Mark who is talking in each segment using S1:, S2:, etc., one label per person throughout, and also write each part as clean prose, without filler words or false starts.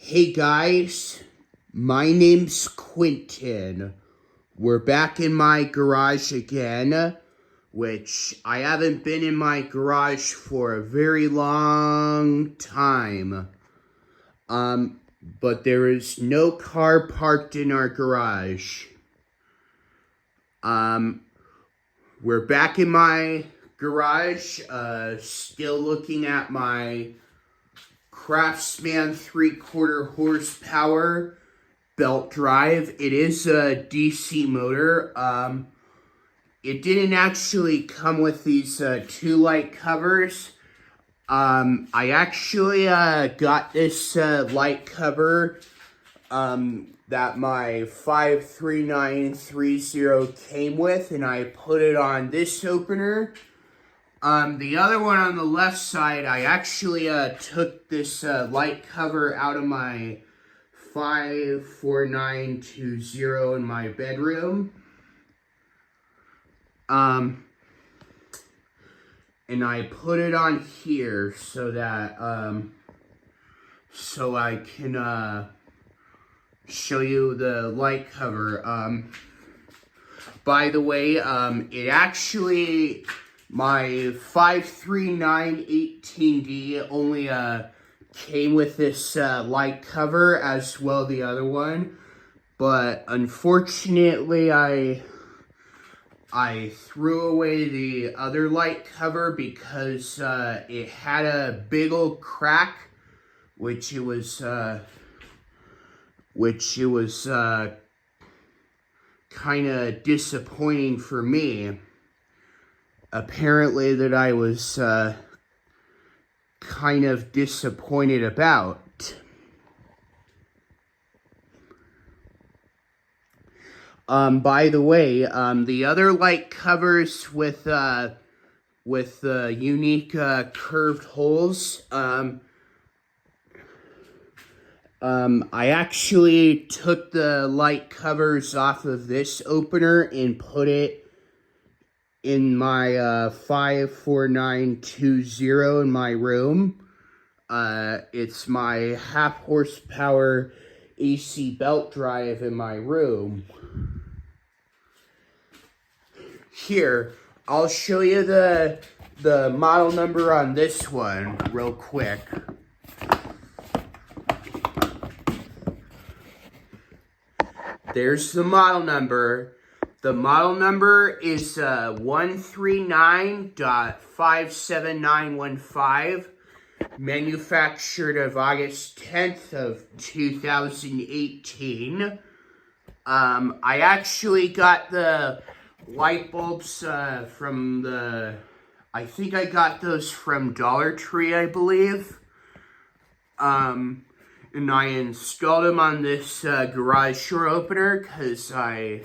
S1: Hey guys, my name's Quentin. We're back in my garage again, which I haven't been in my garage for a very long time. But there is no car parked in our garage. We're back in my garage, still looking at my Craftsman 3/4 horsepower belt drive. It is a DC motor. It didn't actually come with these two light covers. I actually got this light cover that my 53930 came with, and I put it on this opener. The other one on the left side, I actually took this light cover out of my 54920 in my bedroom. And I put it on here so that, so I can, show you the light cover. By the way, it actually, my 53918D only, came with this, light cover as well the other one. But unfortunately, I threw away the other light cover because it had a big old crack, which it was kind of disappointing for me. Apparently that I was kind of disappointed about. By the way, the other light covers with unique curved holes, I actually took the light covers off of this opener and put it in my 54920 in my room. It's my half horsepower AC belt drive in my room. Here, I'll show you the model number on this one real quick. There's the model number. The model number is 139.57915, manufactured of August 10th of 2018. I actually got the light bulbs from I think I got those from Dollar Tree, I believe. And I installed them on this garage door opener because I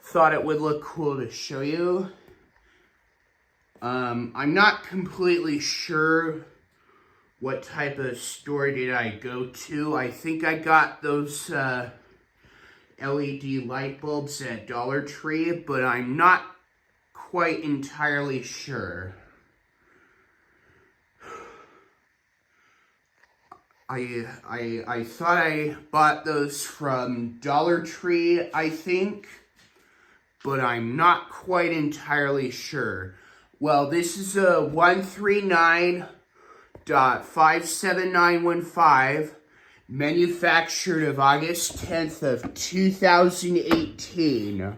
S1: thought it would look cool to show you. I'm not completely sure what type of store did I go to. I think I got those LED light bulbs at Dollar Tree, but I'm not quite entirely sure. I thought I bought those from Dollar Tree, I think, but I'm not quite entirely sure. Well, this is a 139.57915, manufactured of August 10th of 2018.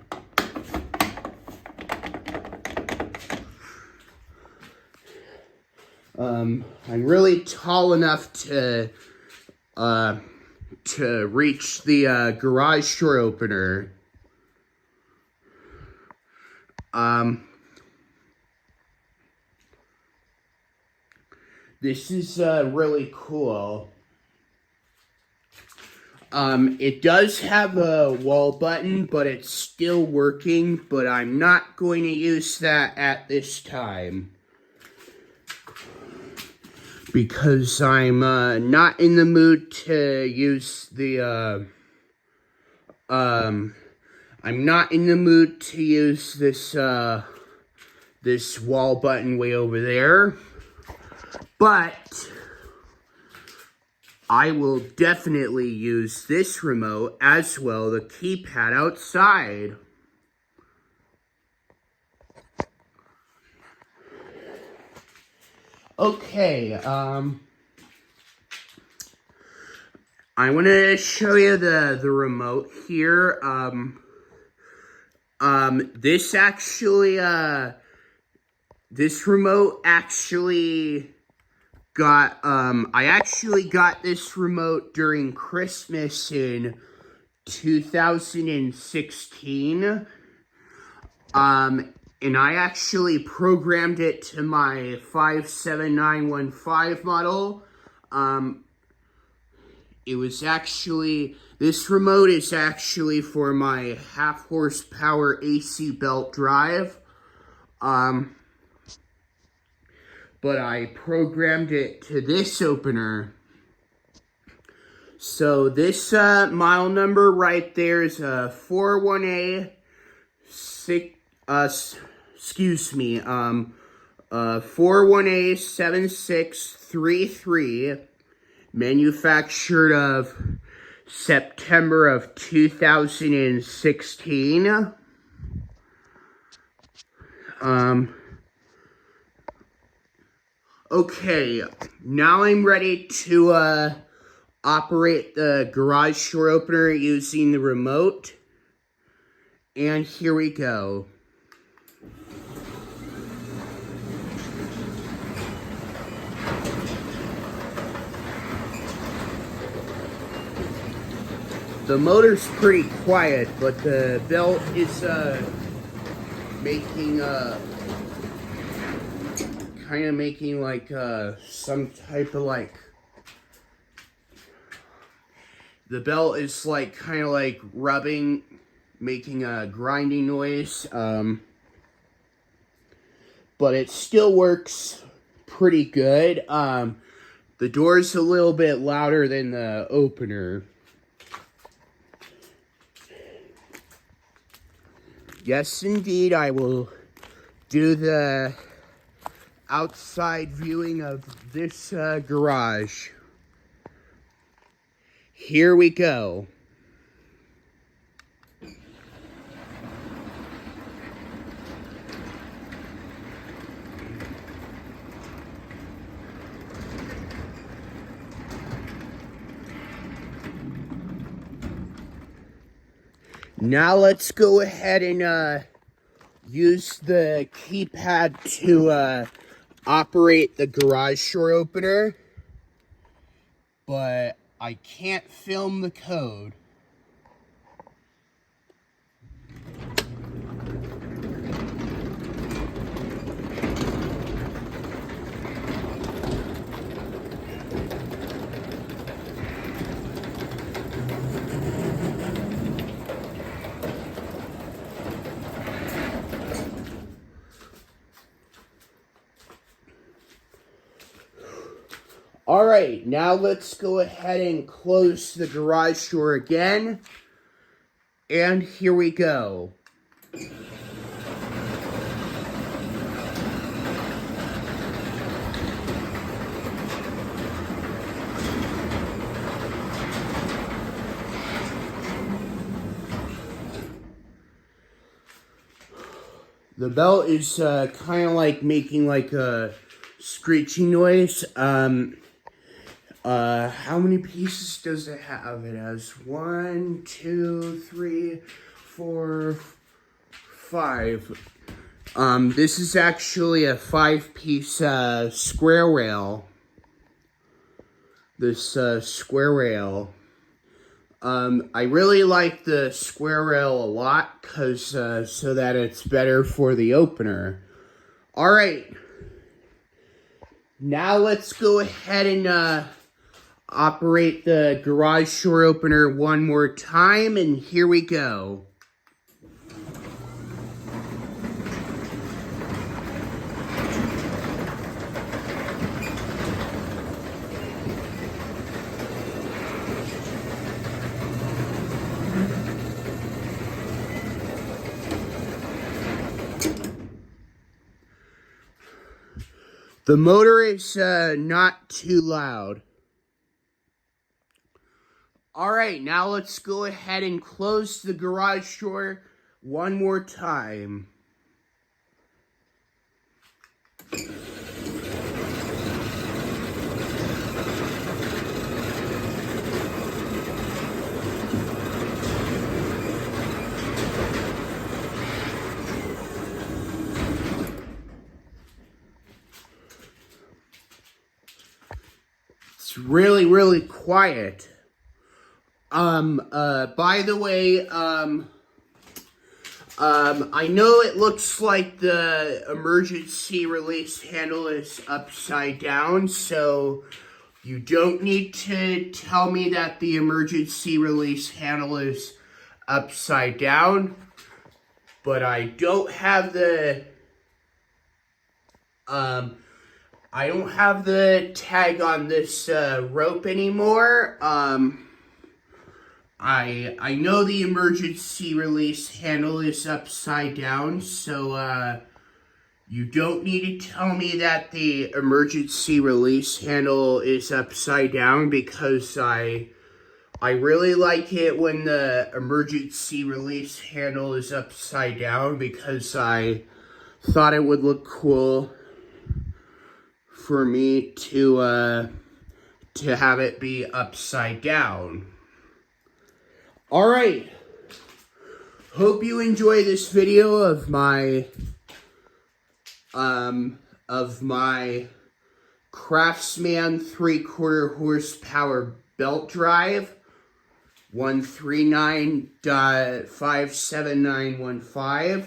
S1: I'm really tall enough to reach the garage door opener. This is really cool. It does have a wall button, but it's still working, but I'm not going to use that at this time. Because I'm not in the mood to use the, I'm not in the mood to use this, this wall button way over there. But I will definitely use this remote as well, the keypad outside. Okay, I want to show you the remote here. This actually, this remote actually got, I actually got this remote during Christmas in 2016. And I actually programmed it to my 57915 model. It was actually, this remote is actually for my half horsepower AC belt drive. But I programmed it to this opener. So this model number right there is a 41A7633, manufactured of September of 2016. Okay, now I'm ready to operate the garage door opener using the remote. And here we go. The motor's pretty quiet, but the belt is making kind of making like some type of like, the belt is like kind of like rubbing, making a grinding noise, but it still works pretty good. The door's a little bit louder than the opener. Yes, indeed, I will do the outside viewing of this garage. Here we go. Now let's go ahead and use the keypad to operate the garage door opener, but I can't film the code. Alright, now let's go ahead and close the garage door again. And here we go. The belt is kind of like making like a screeching noise. How many pieces does it have? It has 1, 2, 3, 4, 5. This is actually a 5-piece square rail. This square rail. I really like the square rail a lot because so that it's better for the opener. Alright. Now let's go ahead and operate the garage door opener one more time, and here we go. The motor is not too loud. Alright, now let's go ahead and close the garage door one more time. It's really, really quiet. By the way, I know it looks like the emergency release handle is upside down, so you don't need to tell me that the emergency release handle is upside down, but I don't have the, I don't have the tag on this, rope anymore. I know the emergency release handle is upside down, so, you don't need to tell me that the emergency release handle is upside down, because I really like it when the emergency release handle is upside down, because I thought it would look cool for me to have it be upside down. Alright, hope you enjoy this video of my Craftsman 3/4 horsepower belt drive 139.57915.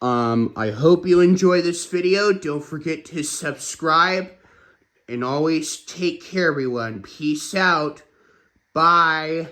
S1: I hope you enjoy this video. Don't forget to subscribe, and always take care, everyone. Peace out. Bye.